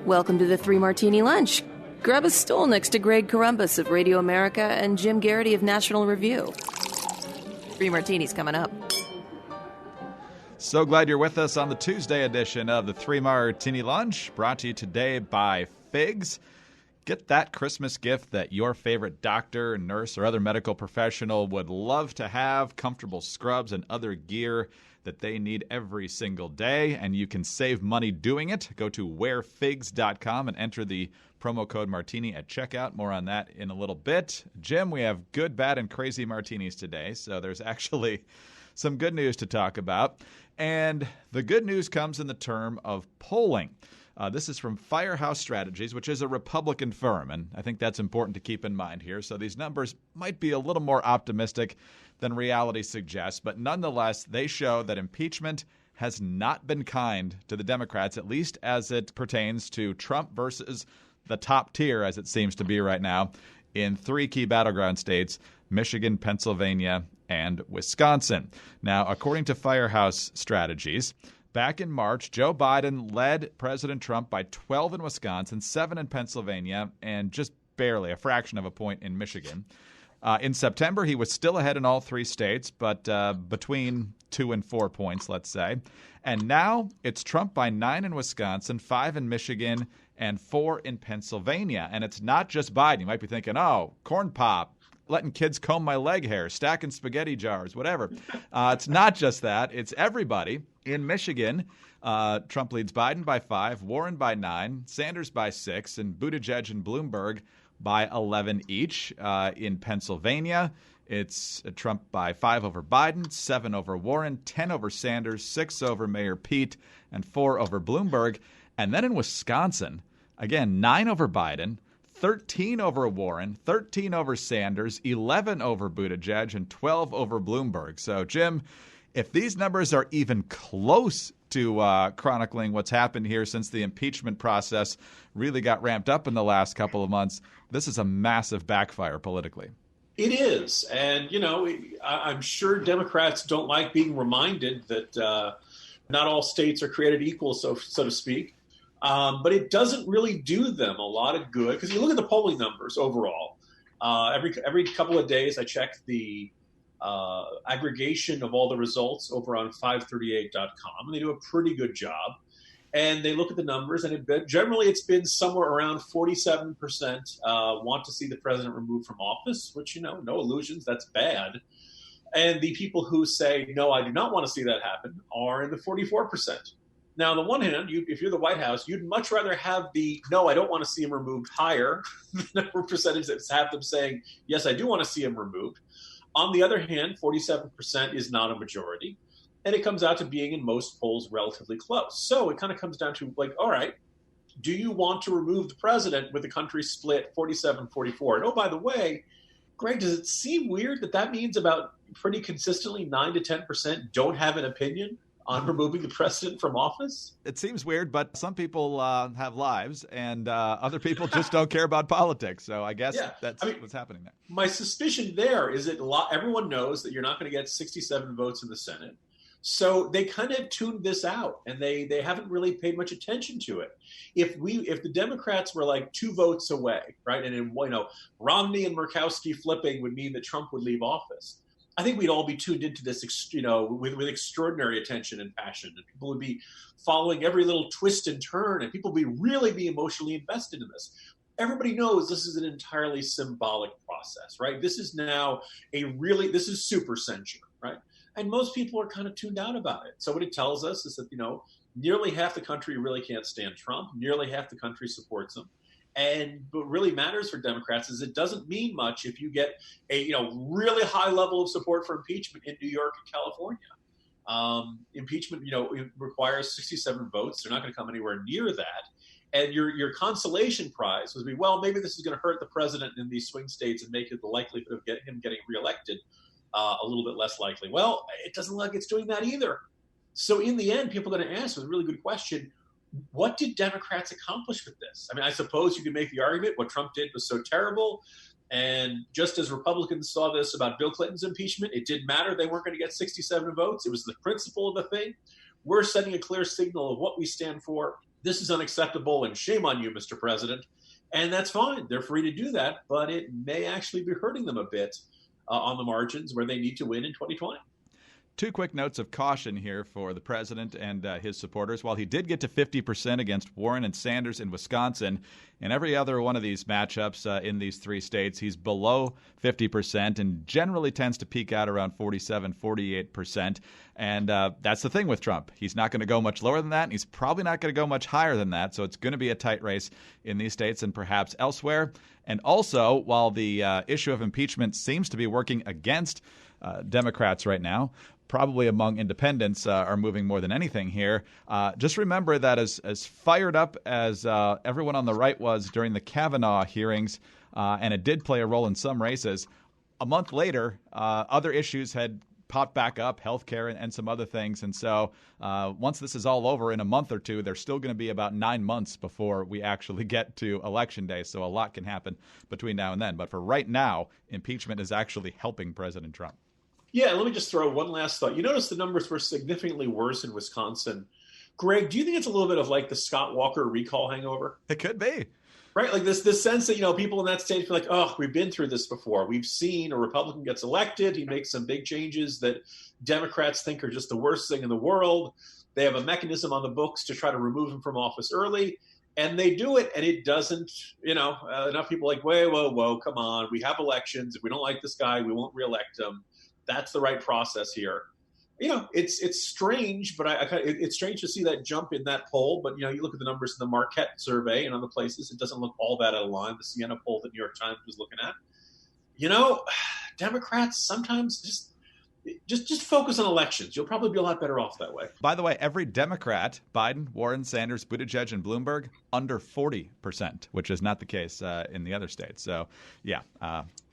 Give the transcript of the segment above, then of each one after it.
Welcome to the Three Martini Lunch. Grab a stool next to Greg Columbus of Radio America and Jim Garrity of National Review. Three Martinis coming up. So glad you're with us on the Tuesday edition of the Three Martini Lunch, brought to you today by Figs. Get that Christmas gift that your favorite doctor, nurse, or other medical professional would love to have. Comfortable scrubs and other gear that they need every single day, and you can save money doing it. Go to wearfigs.com and enter the promo code Martini at checkout. More on that in a little bit. Jim, we have good, bad, and crazy martinis today, so there's actually some good news to talk about. And the good news comes in the term of polling. This is from Firehouse Strategies, which is a Republican firm, and I think that's important to keep in mind here. So these numbers might be a little more optimistic than reality suggests, but nonetheless, they show that impeachment has not been kind to the Democrats, at least as it pertains to Trump versus the top tier, as it seems to be right now, in three key battleground states, Michigan, Pennsylvania, and Wisconsin. Now, according to Firehouse Strategies, back in March, Joe Biden led President Trump by 12 in Wisconsin, 7 in Pennsylvania, and just barely a fraction of a point in Michigan. In September, he was still ahead in all three states, but between 2 and 4 points, let's say. And now it's Trump by 9 in Wisconsin, 5 in Michigan, and 4 in Pennsylvania. And it's not just Biden. You might be thinking, oh, corn pop, letting kids comb my leg hair, stacking spaghetti jars, whatever. It's not just that. It's everybody. In Michigan, Trump leads Biden by 5, Warren by 9, Sanders by 6, and Buttigieg and Bloomberg by 11 each. In Pennsylvania, it's Trump by 5 over Biden, 7 over Warren, 10 over Sanders, 6 over Mayor Pete, and 4 over Bloomberg. And then in Wisconsin, again, 9 over Biden, 13 over Warren, 13 over Sanders, 11 over Buttigieg, and 12 over Bloomberg. So, Jim, if these numbers are even close to chronicling what's happened here since the impeachment process really got ramped up in the last couple of months, this is a massive backfire politically. It is. And, you know, I'm sure Democrats don't like being reminded that not all states are created equal, so to speak. But it doesn't really do them a lot of good, because you look at the polling numbers overall. Every couple of days, I check the aggregation of all the results over on 538.com, and they do a pretty good job. And they look at the numbers, and generally it's been somewhere around 47% want to see the president removed from office, which, you know, no illusions, that's bad. And the people who say, no, I do not want to see that happen, are in the 44%. Now, on the one hand, if you're the White House, you'd much rather have the no, I don't want to see him removed higher than a percentage that have them saying, yes, I do want to see him removed. On the other hand, 47% is not a majority, and it comes out to being in most polls relatively close. So it kind of comes down to like, all right, do you want to remove the president with the country split 47-44? And oh, by the way, Greg, does it seem weird that means about pretty consistently 9 to 10% don't have an opinion on removing the president from office? It seems weird, but some people have lives, and other people just don't care about politics. So I guess that's what's happening there. My suspicion there is that everyone knows that you're not going to get 67 votes in the Senate. So they kind of tuned this out, and they haven't really paid much attention to it. If the Democrats were like 2 votes away, right, and Romney and Murkowski flipping would mean that Trump would leave office, I think we'd all be tuned into this, with extraordinary attention and passion, and people would be following every little twist and turn, and people would really be emotionally invested in this. Everybody knows this is an entirely symbolic process, right? This is now this is super censure, right? And most people are kind of tuned out about it. So what it tells us is that, nearly half the country really can't stand Trump. Nearly half the country supports him. And what really matters for Democrats is it doesn't mean much if you get a really high level of support for impeachment in New York and California. Impeachment, it requires 67 votes. They're not going to come anywhere near that. And your consolation prize would be, well, maybe this is going to hurt the president in these swing states and make it the likelihood of him getting reelected a little bit less likely. Well, it doesn't look like it's doing that either. So in the end, people are going to ask with a really good question, what did Democrats accomplish with this? I mean, I suppose you could make the argument what Trump did was so terrible. And just as Republicans saw this about Bill Clinton's impeachment, it didn't matter. They weren't going to get 67 votes. It was the principle of the thing. We're sending a clear signal of what we stand for. this is unacceptable and shame on you, Mr. President. And that's fine. They're free to do that, but it may actually be hurting them a bit on the margins where they need to win in 2020. Two quick notes of caution here for the president and his supporters. While he did get to 50% against Warren and Sanders in Wisconsin, in every other one of these matchups in these three states, he's below 50% and generally tends to peak out around 47, 48%. And that's the thing with Trump. He's not going to go much lower than that, and he's probably not going to go much higher than that. So it's going to be a tight race in these states and perhaps elsewhere. And also, while the issue of impeachment seems to be working against Democrats right now, probably among independents are moving more than anything here. Just remember that as fired up as everyone on the right was during the Kavanaugh hearings, and it did play a role in some races, a month later, other issues had popped back up, healthcare and some other things. And so once this is all over in a month or two, there's still going to be about 9 months before we actually get to Election Day. So a lot can happen between now and then. But for right now, impeachment is actually helping President Trump. Yeah, let me just throw one last thought. You notice the numbers were significantly worse in Wisconsin. Greg, do you think it's a little bit of like the Scott Walker recall hangover? It could be. Right? Like this sense that, people in that state feel like, oh, we've been through this before. We've seen a Republican gets elected. He makes some big changes that Democrats think are just the worst thing in the world. They have a mechanism on the books to try to remove him from office early. And they do it, and it doesn't, enough people are like, whoa, come on. We have elections. If we don't like this guy, we won't reelect him. That's the right process here. It's strange, but it's strange to see that jump in that poll. But, you look at the numbers in the Marquette survey and other places, it doesn't look all that out of line. The Siena poll that New York Times was looking at. Democrats sometimes just focus on elections. You'll probably be a lot better off that way. By the way, every Democrat, Biden, Warren, Sanders, Buttigieg, and Bloomberg, under 40%, which is not the case in the other states. So, yeah.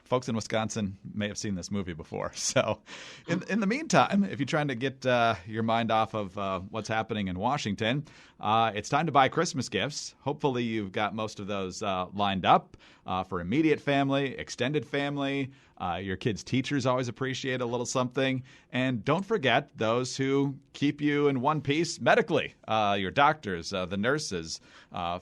Folks in Wisconsin may have seen this movie before. So in the meantime, if you're trying to get your mind off of what's happening in Washington, it's time to buy Christmas gifts. Hopefully you've got most of those lined up for immediate family, extended family. Your kids' teachers always appreciate a little something. And don't forget those who keep you in one piece medically, your doctors, the nurses,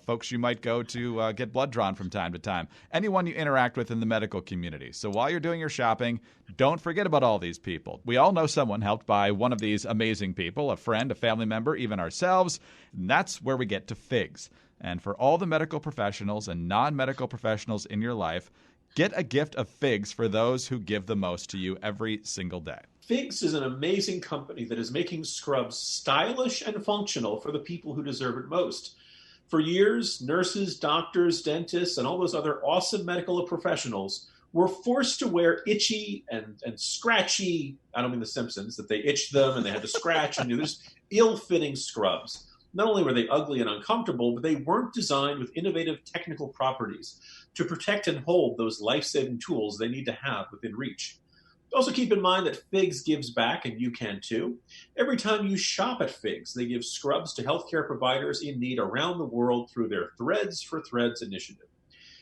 folks you might go to get blood drawn from time to time, anyone you interact with in the medical community. So while you're doing your shopping, don't forget about all these people. We all know someone helped by one of these amazing people, a friend, a family member, even ourselves. And that's where we get to Figs. And for all the medical professionals and non-medical professionals in your life, get a gift of Figs for those who give the most to you every single day. Figs is an amazing company that is making scrubs stylish and functional for the people who deserve it most. For years, nurses, doctors, dentists, and all those other awesome medical professionals were forced to wear itchy and scratchy, I don't mean The Simpsons, that they itched them and they had to scratch and do this, ill-fitting scrubs. Not only were they ugly and uncomfortable, but they weren't designed with innovative technical properties to protect and hold those life-saving tools they need to have within reach. Also keep in mind that Figs gives back, and you can too. Every time you shop at Figs, they give scrubs to healthcare providers in need around the world through their Threads for Threads initiative.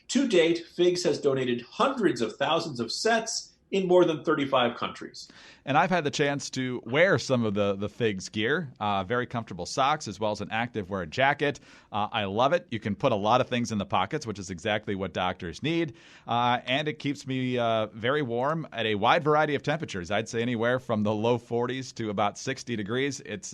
To date, Figs has donated hundreds of thousands of sets in more than 35 countries. And I've had the chance to wear some of the Figs gear, very comfortable socks, as well as an activewear jacket. I love it. You can put a lot of things in the pockets, which is exactly what doctors need. And it keeps me very warm at a wide variety of temperatures. I'd say anywhere from the low 40s to about 60 degrees. It's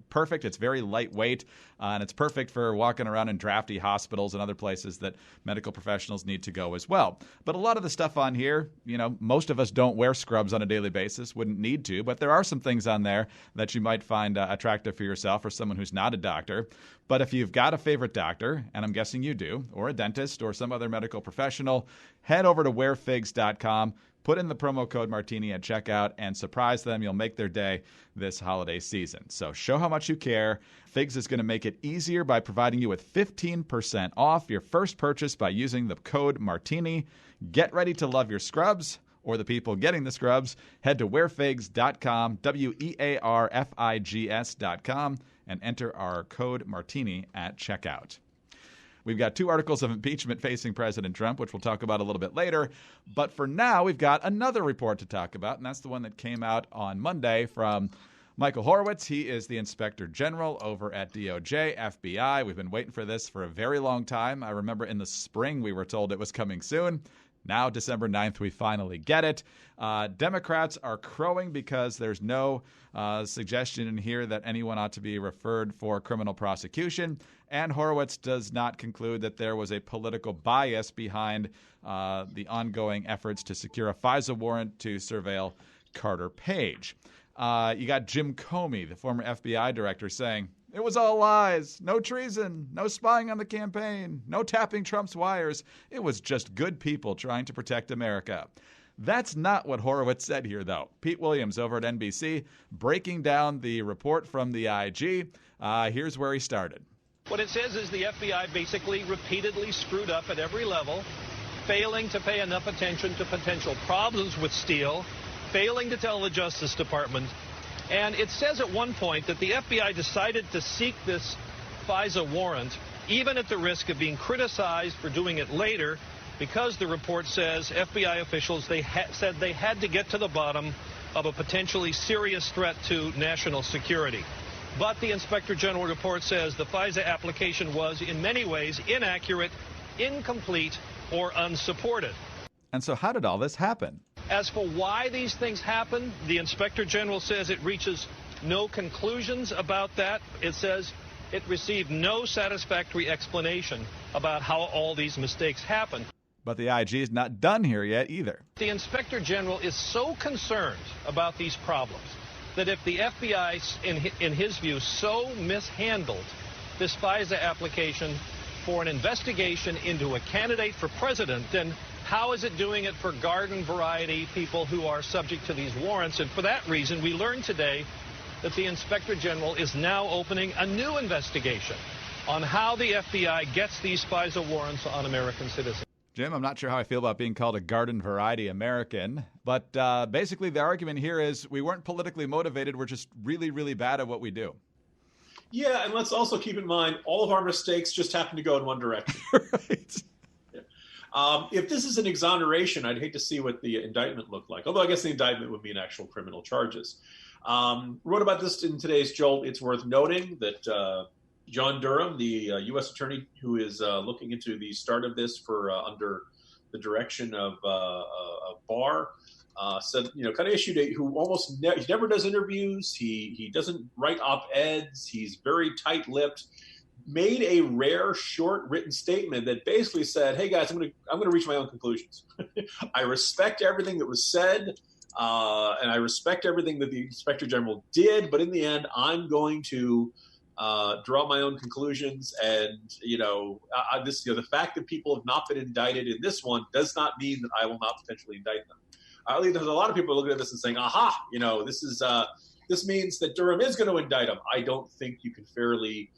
perfect. It's very lightweight. And it's perfect for walking around in drafty hospitals and other places that medical professionals need to go as well. But a lot of the stuff on here, most of us don't wear scrubs on a daily basis, wouldn't need to, but there are some things on there that you might find attractive for yourself or someone who's not a doctor. But if you've got a favorite doctor, and I'm guessing you do, or a dentist or some other medical professional, head over to wearfigs.com. Put in the promo code Martini at checkout and surprise them. You'll make their day this holiday season. So show how much you care. Figs is going to make it easier by providing you with 15% off your first purchase by using the code Martini. Get ready to love your scrubs or the people getting the scrubs. Head to wearfigs.com, wearfigs.com, and enter our code Martini at checkout. We've got 2 articles of impeachment facing President Trump, which we'll talk about a little bit later. But for now, we've got another report to talk about, and that's the one that came out on Monday from Michael Horowitz, he is the Inspector General over at DOJ, FBI. We've been waiting for this for a very long time. I remember in the spring we were told it was coming soon. Now, December 9th, we finally get it. Democrats are crowing because there's no suggestion in here that anyone ought to be referred for criminal prosecution. And Horowitz does not conclude that there was a political bias behind the ongoing efforts to secure a FISA warrant to surveil Carter Page. You got Jim Comey, the former FBI director, saying, "It was all lies, no treason, no spying on the campaign, no tapping Trump's wires. It was just good people trying to protect America." That's not what Horowitz said here, though. Pete Williams over at NBC breaking down the report from the IG. Here's where he started. What it says is the FBI basically repeatedly screwed up at every level, failing to pay enough attention to potential problems with Steele, failing to tell the Justice Department. And it says at one point that the FBI decided to seek this FISA warrant, even at the risk of being criticized for doing it later, because the report says FBI officials said they had to get to the bottom of a potentially serious threat to national security. But the Inspector General report says the FISA application was in many ways inaccurate, incomplete, or unsupported. And so how did all this happen? As for why these things happen, the Inspector General says it reaches no conclusions about that. It says it received no satisfactory explanation about how all these mistakes happen. But the IG is not done here yet either. The Inspector General is so concerned about these problems that if the FBI, in his view, so mishandled this FISA application for an investigation into a candidate for president, then how is it doing it for garden variety people who are subject to these warrants? And for that reason, we learned today that the Inspector General is now opening a new investigation on how the FBI gets these FISA warrants on American citizens. Jim, I'm not sure how I feel about being called a garden variety American, but basically the argument here is we weren't politically motivated. We're just really, really bad at what we do. Yeah, and let's also keep in mind all of our mistakes just happen to go in one direction. Right. If this is an exoneration, I'd hate to see what the indictment looked like, although I guess the indictment would mean actual criminal charges. Wrote about this in today's Jolt. It's worth noting that John Durham, the U.S. attorney who is looking into the start of this for under the direction of Barr, said, kind of issued he never does interviews. He doesn't write op-eds. He's very tight-lipped. Made a rare, short written statement that basically said, "Hey guys, I'm going to reach my own conclusions. I respect everything that was said, and I respect everything that the Inspector General did. But in the end, I'm going to draw my own conclusions. And the fact that people have not been indicted in this one does not mean that I will not potentially indict them." I believe there's a lot of people looking at this and saying, "Aha, this means that Durham is going to indict him." I don't think you can fairly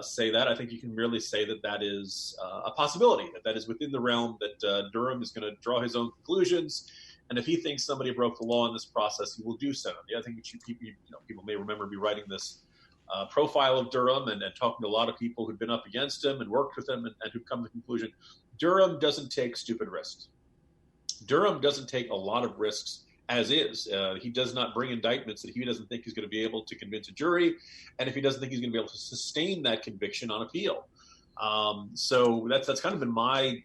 say that. I think you can merely say that is a possibility, that is within the realm that Durham is going to draw his own conclusions. And if he thinks somebody broke the law in this process, he will do so. The other thing that people may remember me writing this profile of Durham and talking to a lot of people who've been up against him and worked with him and who've come to the conclusion, Durham doesn't take stupid risks. Durham doesn't take a lot of risks as is. He does not bring indictments that he doesn't think he's going to be able to convince a jury, and if he doesn't think he's going to be able to sustain that conviction on appeal. So that's kind of been my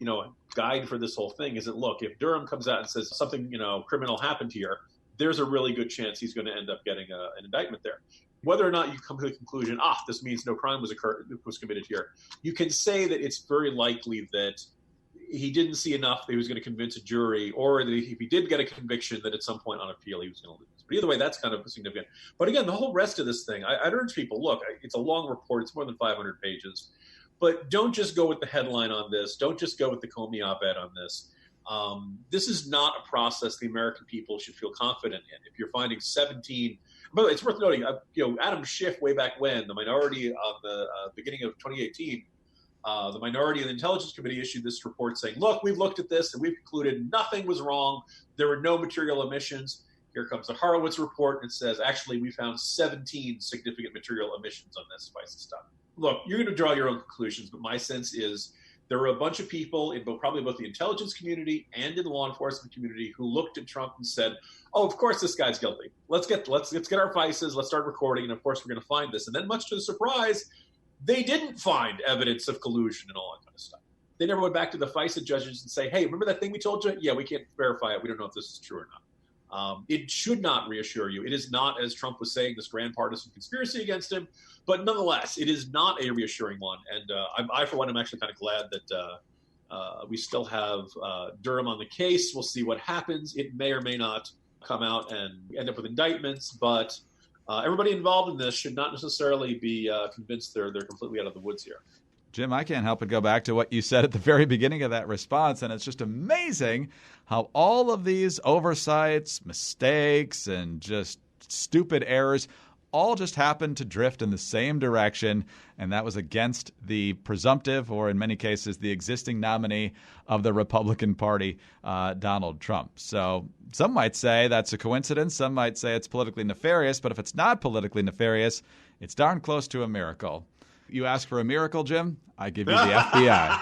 guide for this whole thing. Is that, look, if Durham comes out and says something criminal happened here, there's a really good chance he's going to end up getting an indictment there. Whether or not you come to the conclusion, this means no crime was committed here, you can say that it's very likely that he didn't see enough that he was going to convince a jury, or that if he did get a conviction, that at some point on appeal he was going to lose. But either way, that's kind of significant. But again, the whole rest of this thing, I'd urge people, look, it's a long report. It's more than 500 pages. But don't just go with the headline on this. Don't just go with the Comey op-ed on this. This is not a process the American people should feel confident in. If you're finding 17 – by the way, it's worth noting, Adam Schiff way back when, the minority of the beginning of 2018 – the minority of the Intelligence Committee issued this report saying, look, we've looked at this and we've concluded nothing was wrong. There were no material omissions. Here comes the Horowitz report, and it says, actually, we found 17 significant material omissions on this FISA stuff. Look, you're going to draw your own conclusions, but my sense is There were a bunch of people in probably both the intelligence community and in the law enforcement community who looked at Trump and said, "Oh, of course this guy's guilty. Let's get our FISAs. Let's start recording, and of course we're going to find this." And then, much to the surprise, they didn't find evidence of collusion and all that kind of stuff. They never went back to the FISA judges and say, "Hey, remember that thing we told you? Yeah, we can't verify it. We don't know if this is true or not." It should not reassure you. It is not, as Trump was saying, this grand partisan conspiracy against him. But nonetheless, it is not a reassuring one. And I, for one, am actually kind of glad that we still have Durham on the case. We'll see what happens. It may or may not come out and end up with indictments. But everybody involved in this should not necessarily be convinced they're completely out of the woods here. Jim, I can't help but go back to what you said at the very beginning of that response, and it's just amazing how all of these oversights, mistakes, and just stupid errors all just happened to drift in the same direction, and that was against the presumptive, or in many cases, the existing nominee of the Republican Party, Donald Trump. So some might say that's a coincidence. Some might say it's politically nefarious, but if it's not politically nefarious, it's darn close to a miracle. You ask for a miracle, Jim? I give you the FBI.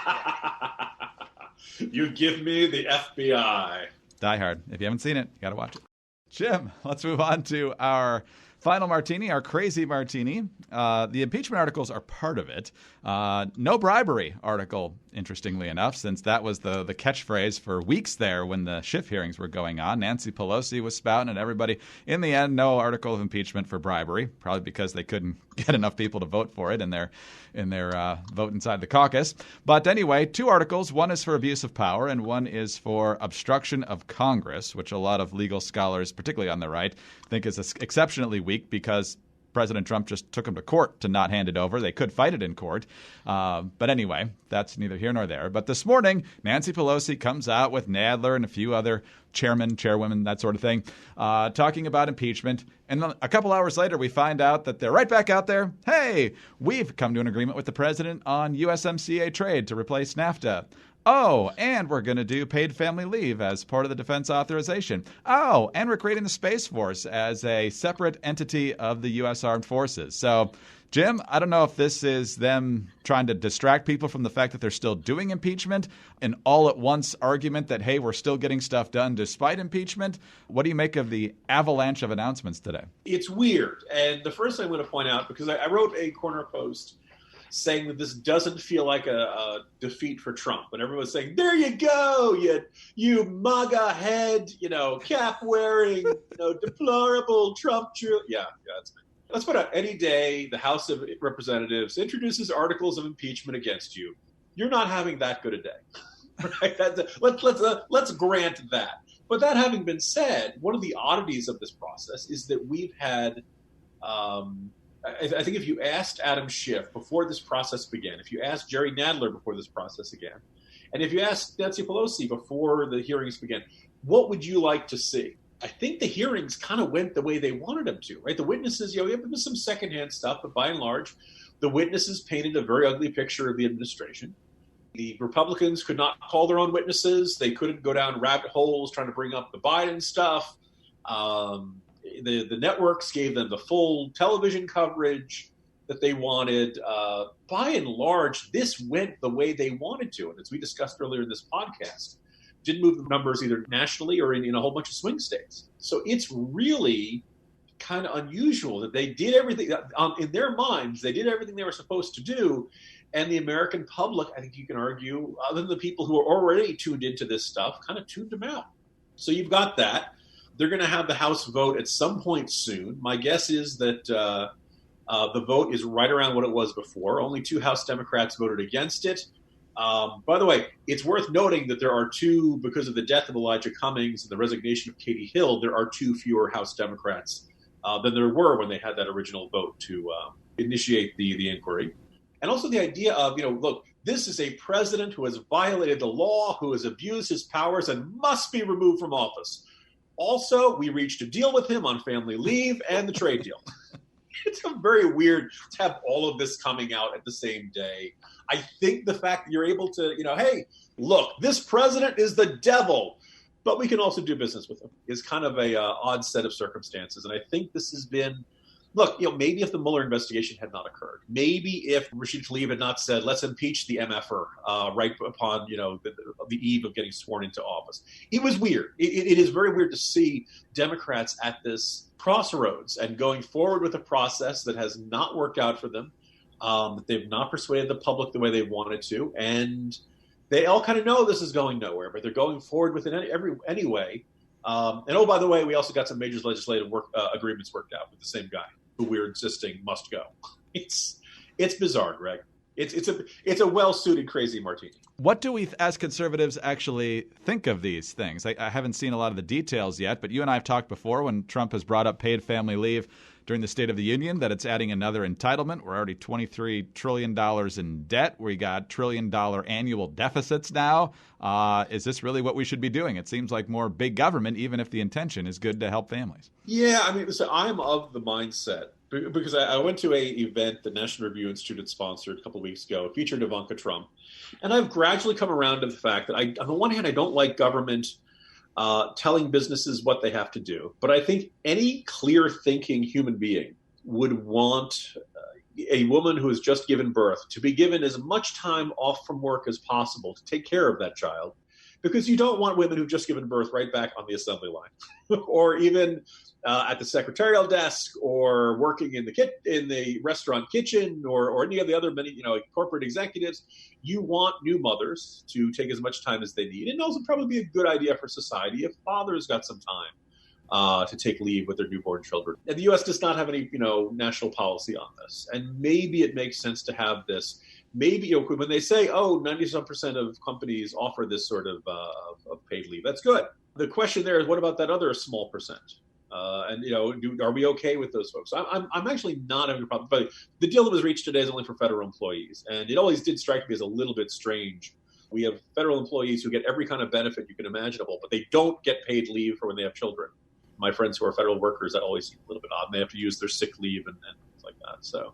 You give me the FBI. Die Hard. If you haven't seen it, you got to watch it. Jim, let's move on to our final martini, our crazy martini. The impeachment articles are part of it. No bribery article, interestingly enough, since that was the catchphrase for weeks there when the Schiff hearings were going on. Nancy Pelosi was spouting and everybody. In the end, no article of impeachment for bribery, probably because they couldn't get enough people to vote for it in their vote inside the caucus. But anyway, two articles. One is for abuse of power and one is for obstruction of Congress, which a lot of legal scholars, particularly on the right, think is exceptionally weak because President Trump just took them to court to not hand it over. They could fight it in court. But anyway, that's neither here nor there. But this morning, Nancy Pelosi comes out with Nadler and a few other chairmen, chairwomen, that sort of thing, talking about impeachment. And then a couple hours later, we find out that they're right back out there. Hey, we've come to an agreement with the president on USMCA trade to replace NAFTA. Oh, and we're going to do paid family leave as part of the defense authorization. Oh, and we're creating the Space Force as a separate entity of the U.S. Armed Forces. So, Jim, I don't know if this is them trying to distract people from the fact that they're still doing impeachment, an all-at-once argument that, hey, we're still getting stuff done despite impeachment. What do you make of the avalanche of announcements today? It's weird. And the first thing I'm going to point out, because I wrote a corner post saying that this doesn't feel like a defeat for Trump. And everyone's saying, there you go, you MAGA head, cap-wearing, deplorable Trump. Yeah, that's me. Let's put out any day the House of Representatives introduces articles of impeachment against you. You're not having that good a day. Right? Let's grant that. But that having been said, one of the oddities of this process is that we've had I think if you asked Adam Schiff before this process began, if you asked Jerry Nadler before this process began, and if you asked Nancy Pelosi before the hearings began, what would you like to see? I think the hearings kind of went the way they wanted them to, right? The witnesses, there was some secondhand stuff, but by and large, the witnesses painted a very ugly picture of the administration. The Republicans could not call their own witnesses. They couldn't go down rabbit holes trying to bring up the Biden stuff. The networks gave them the full television coverage that they wanted. By and large, this went the way they wanted to. And as we discussed earlier in this podcast, didn't move the numbers either nationally or in a whole bunch of swing states. So it's really kind of unusual that they did everything in their minds. They did everything they were supposed to do. And the American public, I think you can argue, other than the people who are already tuned into this stuff, kind of tuned them out. So you've got that. They're going to have the House vote at some point soon. My guess is that the vote is right around what it was before. Only 2 House Democrats voted against it. By the way, it's worth noting that there are 2, because of the death of Elijah Cummings and the resignation of Katie Hill, there are 2 fewer House Democrats than there were when they had that original vote to initiate the inquiry. And also the idea of, look, this is a president who has violated the law, who has abused his powers and must be removed from office. Also, we reached a deal with him on family leave and the trade deal. It's very weird to have all of this coming out at the same day. I think the fact that you're able to, hey, look, this president is the devil, but we can also do business with him is kind of a odd set of circumstances. And I think this has been Look, maybe if the Mueller investigation had not occurred, maybe if Rashid Tlaib had not said, let's impeach the MFer right upon, the eve of getting sworn into office. It was weird. It is very weird to see Democrats at this crossroads and going forward with a process that has not worked out for them. They've not persuaded the public the way they wanted to. And they all kind of know this is going nowhere, but they're going forward with it anyway. And oh, by the way, we also got some major legislative agreements worked out with the same guy who we're insisting must go. It's bizarre, Greg. It's a well-suited crazy martini. What do we, as conservatives, actually think of these things? I haven't seen a lot of the details yet, but you and I have talked before when Trump has brought up paid family leave during the State of the Union that it's adding another entitlement. We're already $23 trillion in debt. We got $1 trillion annual deficits now. Is this really what we should be doing? It seems like more big government, even if the intention is good to help families. Yeah, I mean, so I'm of the mindset, because I went to an event the National Review Institute had sponsored a couple of weeks ago. It featured Ivanka Trump. And I've gradually come around to the fact that on the one hand, I don't like government telling businesses what they have to do. But I think any clear-thinking human being would want a woman who has just given birth to be given as much time off from work as possible to take care of that child, because you don't want women who've just given birth right back on the assembly line or even at the secretarial desk or working in the restaurant kitchen or any of the other many corporate executives. You want new mothers to take as much time as they need. And also probably be a good idea for society if fathers got some time to take leave with their newborn children. And the U.S. does not have any national policy on this. And maybe it makes sense to have this. Maybe when they say, 90% of companies offer this sort of paid leave, that's good. The question there is, what about that other small percent? Are we okay with those folks? I'm actually not having a problem. But the deal that was reached today is only for federal employees. And it always did strike me as a little bit strange. We have federal employees who get every kind of benefit you can imaginable, but they don't get paid leave for when they have children. My friends who are federal workers, that always seems a little bit odd. And they have to use their sick leave and things like that. So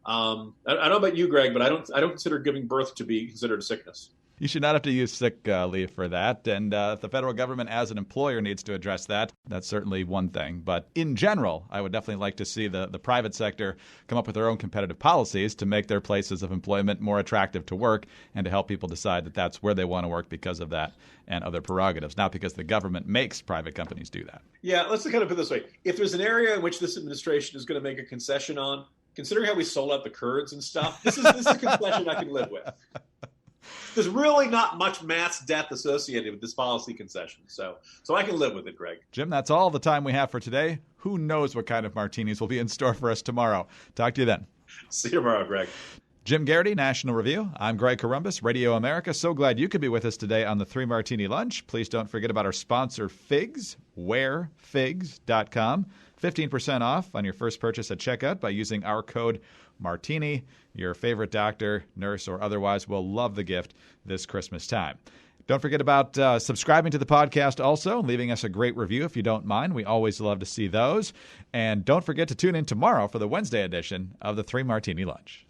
I don't know about you, Greg, but I don't consider giving birth to be considered a sickness. You should not have to use sick leave for that. And if the federal government as an employer needs to address that, that's certainly one thing. But in general, I would definitely like to see the private sector come up with their own competitive policies to make their places of employment more attractive to work and to help people decide that that's where they want to work because of that and other prerogatives, not because the government makes private companies do that. Yeah, let's kind of put it this way. If there's an area in which this administration is going to make a concession on, considering how we sold out the Kurds and stuff, this is a concession I can live with. There's really not much mass death associated with this policy concession. So I can live with it, Greg. Jim, that's all the time we have for today. Who knows what kind of martinis will be in store for us tomorrow. Talk to you then. See you tomorrow, Greg. Jim Garrity, National Review. I'm Greg Corombos, Radio America. So glad you could be with us today on the 3 Martini Lunch. Please don't forget about our sponsor, Figs, wearfigs.com. 15% off on your first purchase at checkout by using our code Martini. Your favorite doctor, nurse, or otherwise will love the gift this Christmas time. Don't forget about subscribing to the podcast also, leaving us a great review if you don't mind. We always love to see those. And don't forget to tune in tomorrow for the Wednesday edition of the 3 Martini Lunch.